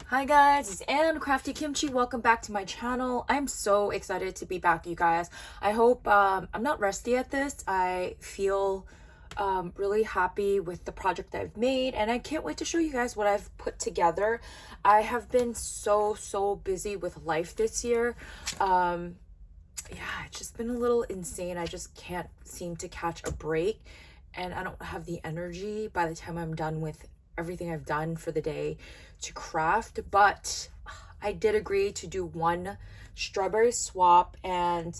Hi guys, it's Anne Crafty Kimchi. Welcome back to my channel. I'm so excited to be back, you guys. I hope I'm not rusty at this. I feel really happy with the project I've made, and I can't wait to show you guys what I've put together. I have been so busy with life this year. Yeah, it's just been a little insane. I just can't seem to catch a break, and I don't have the energy by the time I'm done with everything I've done for the day to craft. But I did agree to do one strawberry swap. And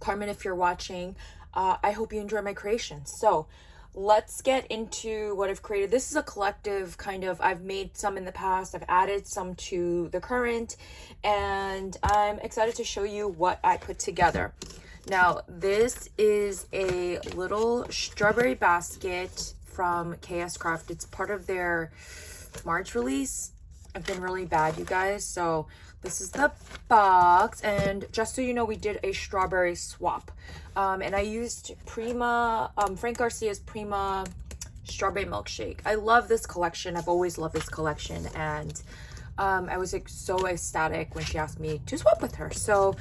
Carmen, if you're watching, I hope you enjoy my creation. So let's get into what I've created. This is a collective kind of, I've made some in the past, I've added some to the current, and I'm excited to show you what I put together. Now, this is a little strawberry basket from KS Craft. It's part of their March release. I've been really bad, you guys. So this is the box, and just so you know, we did a strawberry swap. And I used Prima, Frank Garcia's Prima strawberry milkshake. I love this collection. I've always loved this collection, and I was like so ecstatic when she asked me to swap with her. So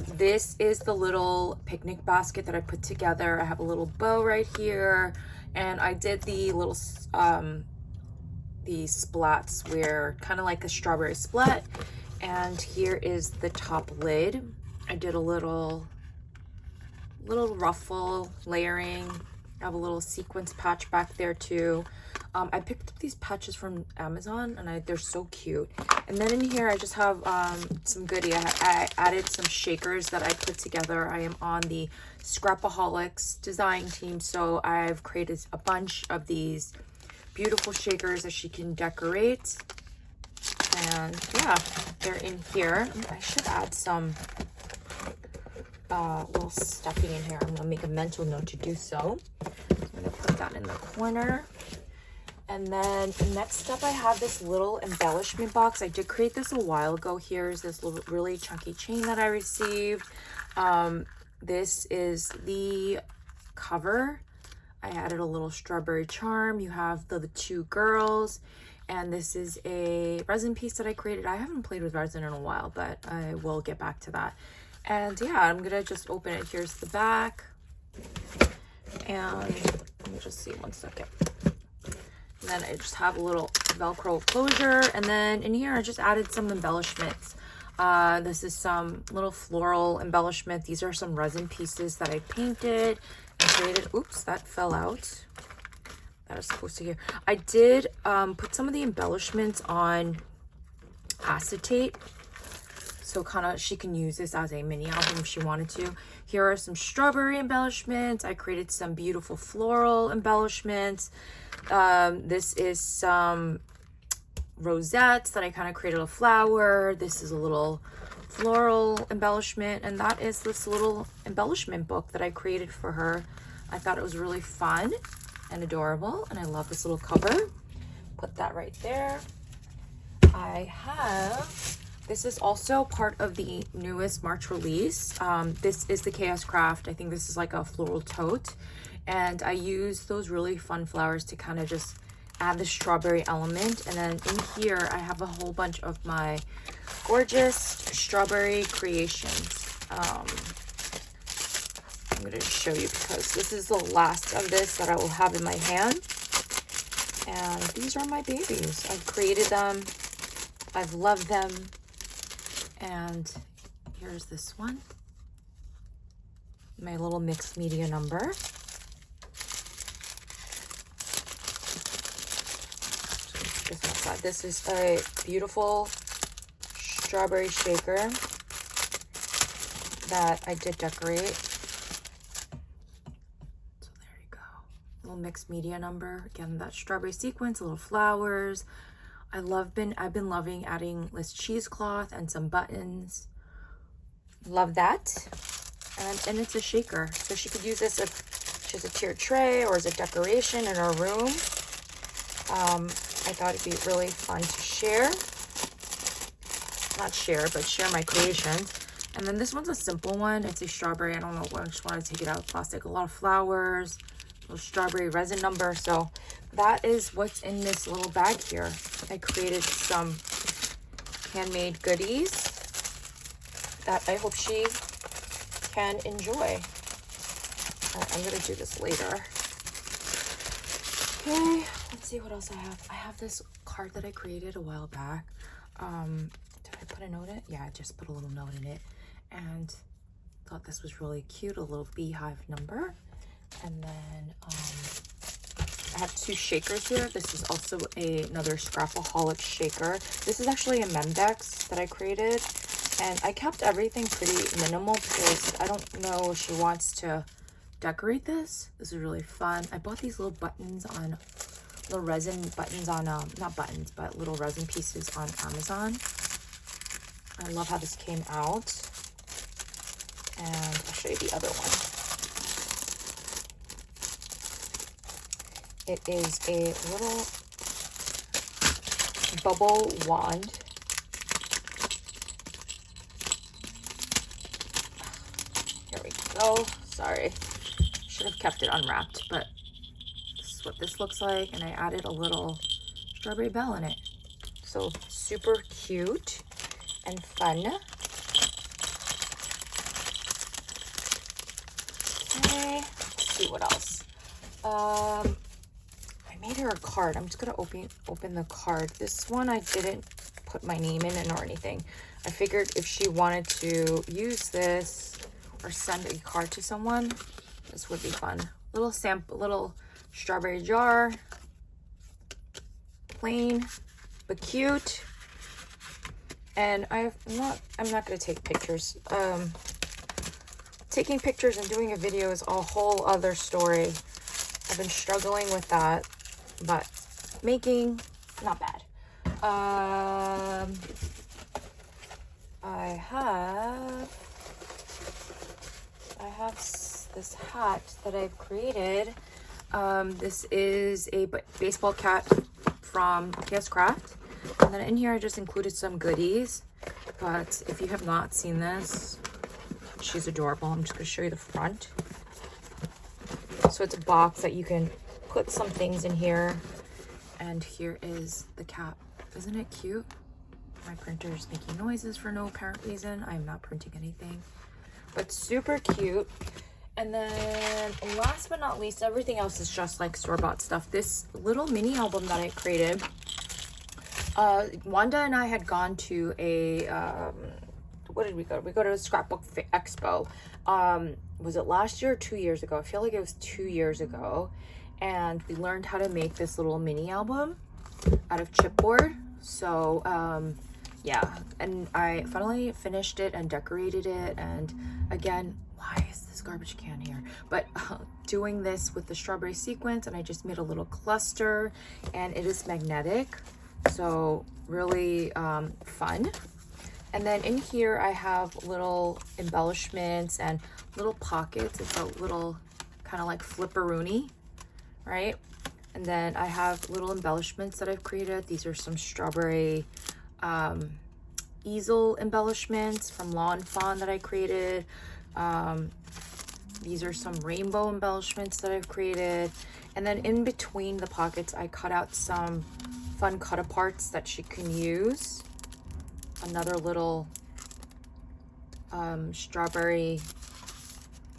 this is the little picnic basket that I put together. I have a little bow right here, and I did the little the splats where kind of like a strawberry splat. And here is the top lid. I did a little ruffle layering. I have a little sequence patch back there too. I picked up these patches from Amazon, and they're so cute. And then in here I just have some goodie. I added some shakers that I put together. I am on the Scrapaholics design team, so I've created a bunch of these beautiful shakers that she can decorate. And yeah, they're in here. I should add some little stuffing in here. I'm gonna make a mental note to do so. I'm gonna put that in the corner. And then next up, I have this little embellishment box. I did create this a while ago. Here's this little really chunky chain that I received. This is the cover. I added a little strawberry charm. You have the two girls, and this is a resin piece that I created. I haven't played with resin in a while, but I will get back to that. And yeah, I'm gonna just open it. Here's the back, and let me just see 1 second. And then I just have a little Velcro closure, and then in here I just added some embellishments. This is some little floral embellishment. These are some resin pieces that I painted and created. Oops, that fell out. That is supposed to here. I did put some of the embellishments on acetate, so kind of she can use this as a mini album if she wanted to. Here are some strawberry embellishments. I created some beautiful floral embellishments. This is some rosettes that I kind of created a flower. This is a little floral embellishment, and that is this little embellishment book that I created for her. I thought it was really fun and adorable, and I love this little cover. Put that right there. This is also part of the newest March release. This is the KS Craft. I think this is like a floral tote, and I use those really fun flowers to kind of just add the strawberry element. And then in here I have a whole bunch of my gorgeous strawberry creations. I'm going to show you because this is the last of this that I will have in my hand, and these are my babies. I've created them, I've loved them. And here's this one, my little mixed media number. This is a beautiful strawberry shaker that I did decorate. So there you go. Little mixed media number. Again, that strawberry sequence, little flowers. I've been loving adding this cheesecloth and some buttons. Love that. And it's a shaker, so she could use this if she has a tiered tray or as a decoration in her room. I thought it'd be really fun to share. Not share, but share my creations. And then this one's a simple one. It's a strawberry. I don't know, I just wanted to take it out of plastic. A lot of flowers, little strawberry resin number. So that is what's in this little bag here. I created some handmade goodies that I hope she can enjoy. I'm gonna do this later. Okay, let's see what else I have. I have this card that I created a while back. Did I put a note in it? Yeah, I just put a little note in it, and thought this was really cute, a little beehive number. And then I have 2 shakers here. This is also another Scrapaholic shaker. This is actually a Memdex that I created, and I kept everything pretty minimal because I don't know if she wants to decorate this. This is really fun. I bought these little buttons on, little resin buttons on, not buttons, but little resin pieces on Amazon. I love how this came out. And I'll show you the other one. It is a little bubble wand. Here we go. Sorry. Should have kept it unwrapped, but this is what this looks like. And I added a little strawberry bell in it. So super cute and fun. Okay, let's see what else. I made her a card. I'm just gonna open the card. This one I didn't put my name in it or anything. I figured if she wanted to use this or send a card to someone, this would be fun. Little sample, little strawberry jar, plain but cute. And I'm not gonna take pictures. Taking pictures and doing a video is a whole other story. I've been struggling with that, but making, not bad. I have this hat that I've created. This is a baseball cap from PS Craft. And then in here I just included some goodies. But if you have not seen this, she's adorable. I'm just going to show you the front. So it's a box that you can put some things in here. And here is the cap. Isn't it cute? My printer is making noises for no apparent reason. I'm not printing anything. But super cute. And then last but not least, everything else is just like store-bought stuff. This little mini album that I created. Wanda and I had gone to a... what did we go to? We go to a scrapbook expo. Was it last year or 2 years ago? I feel like it was 2 years ago. And we learned how to make this little mini album out of chipboard. So yeah, and I finally finished it and decorated it. And again, why is this garbage can here? But doing this with the strawberry sequins, and I just made a little cluster, and it is magnetic, so really fun. And then in here I have little embellishments and little pockets. It's a little kind of like flipperoonie, right? And then I have little embellishments that I've created. These are some strawberry easel embellishments from Lawn Fawn that I created. These are some rainbow embellishments that I've created. And then in between the pockets, I cut out some fun cut aparts that she can use. Another little strawberry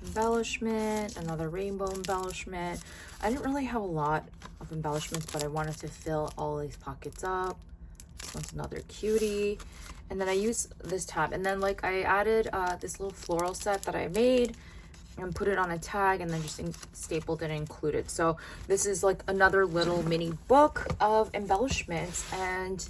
embellishment, another rainbow embellishment. I didn't really have a lot of embellishments, but I wanted to fill all these pockets up. This one's another cutie. And then I use this tab. And then like I added this little floral set that I made and put it on a tag, and then just stapled it and included. So this is like another little mini book of embellishments. And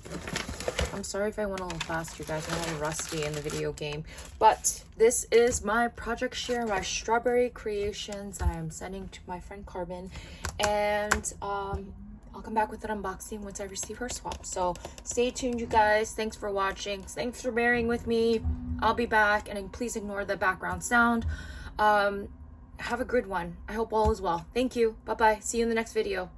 I'm sorry if I went a little fast, you guys. I'm a little rusty in the video game. But this is my project share, my strawberry creations that I'm sending to my friend Carbon. And I'll come back with an unboxing once I receive her swap. So stay tuned, you guys. Thanks for watching. Thanks for bearing with me. I'll be back, and please ignore the background sound. Have a good one. I hope all is well. Thank you. Bye-bye. See you in the next video.